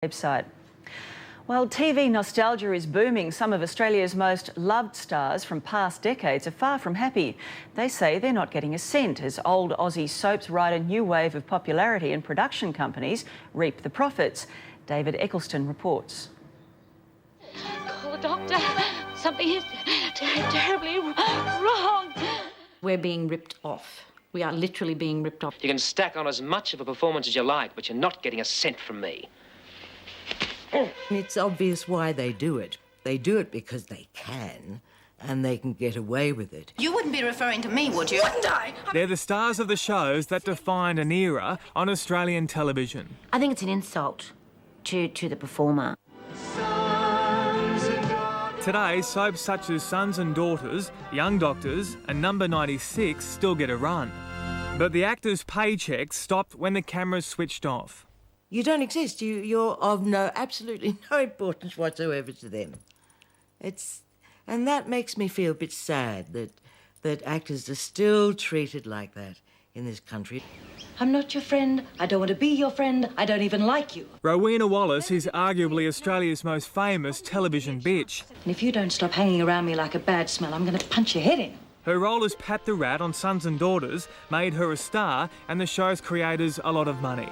website. Well, TV nostalgia is booming. Some of Australia's most loved stars from past decades are far from happy. They say they're not getting a cent as old Aussie soaps ride a new wave of popularity and production companies reap the profits. David Eccleston reports. Call the doctor. Something is terribly wrong. We're being ripped off. We are literally being ripped off. You can stack on as much of a performance as you like, but you're not getting a cent from me. It's obvious why they do it. They do it because they can, and they can get away with it. You wouldn't be referring to me, would you? Wouldn't I? They're the stars of the shows that defined an era on Australian television. I think it's an insult to the performer. Today, soaps such as Sons and Daughters, Young Doctors and Number 96 still get a run. But the actors' paychecks stopped when the cameras switched off. You don't exist. You're of absolutely no importance whatsoever to them. And that makes me feel a bit sad that actors are still treated like that in this country. I'm not your friend. I don't want to be your friend. I don't even like you. Rowena Wallace is arguably Australia's most famous television bitch. And if you don't stop hanging around me like a bad smell, I'm going to punch your head in. Her role as Pat the Rat on Sons and Daughters made her a star and the show's creators a lot of money.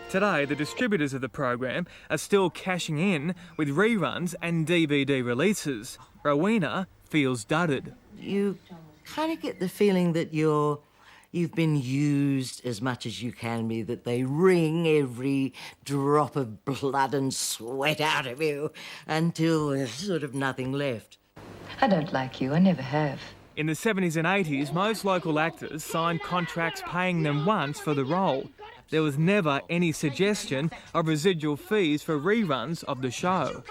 Today, the distributors of the program are still cashing in with reruns and DVD releases. Rowena feels dudded. You kind of get the feeling that you've been used as much as you can be, that they wring every drop of blood and sweat out of you until there's sort of nothing left. I don't like you. I never have. In the 70s and 80s, most local actors signed contracts paying them once for the role. There was never any suggestion of residual fees for reruns of the show.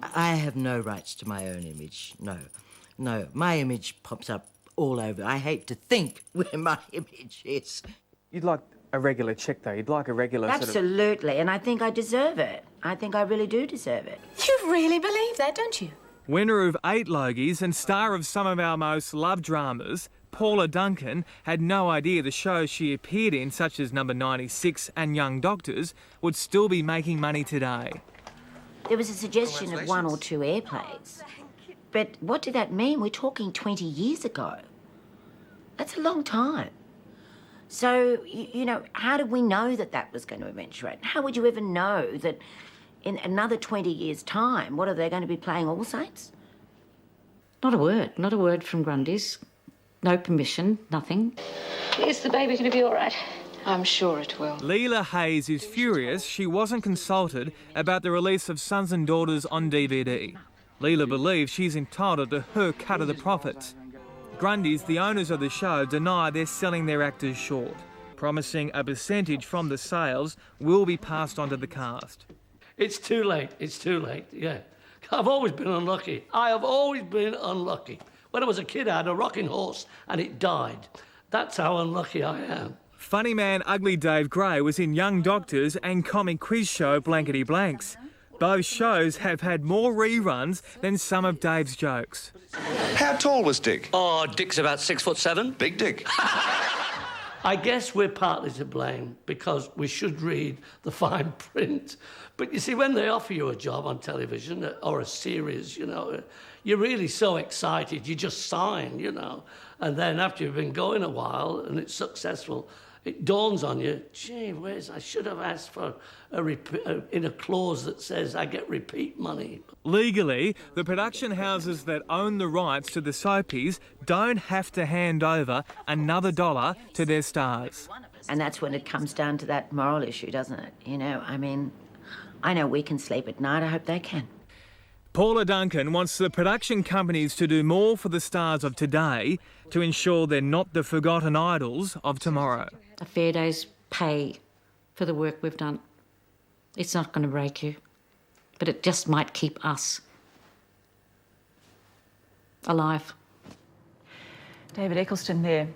I have no rights to my own image, no. My image pops up all over. I hate to think where my image is. You'd like a regular check, though? You'd like a regular Absolutely, and I think I deserve it. I think I really do deserve it. You really believe that, don't you? Winner of 8 Logies and star of some of our most loved dramas, Paula Duncan had no idea the shows she appeared in, such as Number 96 and Young Doctors, would still be making money today. There was a suggestion of 1 or 2 airplays. But what did that mean? We're talking 20 years ago. That's a long time. So, you know, how did we know that was going to eventuate? How would you ever know that in another 20 years' time, what are they going to be playing, All Saints? Not a word from Grundy's. No permission, nothing. Is the baby going to be all right? I'm sure it will. Leela Hayes is furious she wasn't consulted about the release of Sons and Daughters on DVD. Leela believes she's entitled to her cut of the profits. Grundy's, the owners of the show, deny they're selling their actors short, promising a percentage from the sales will be passed on to the cast. It's too late, yeah. I've always been unlucky. I have always been unlucky. When I was a kid, I had a rocking horse and it died. That's how unlucky I am. Funny man Ugly Dave Gray was in Young Doctors and comic quiz show Blankety Blanks. Both shows have had more reruns than some of Dave's jokes. How tall was Dick? Oh, Dick's about 6'7". Big Dick. I guess we're partly to blame because we should read the fine print. But you see, when they offer you a job on television or a series, you know, you're really so excited, you just sign, you know. And then after you've been going a while and it's successful, it dawns on you, gee whiz, I should have asked for in a clause that says I get repeat money. Legally, the production houses that own the rights to the soapies don't have to hand over another dollar to their stars. And that's when it comes down to that moral issue, doesn't it? You know, I mean, I know we can sleep at night. I hope they can. Paula Duncan wants the production companies to do more for the stars of today to ensure they're not the forgotten idols of tomorrow. A fair day's pay for the work we've done. It's not going to break you, but it just might keep us alive. David Eccleston there.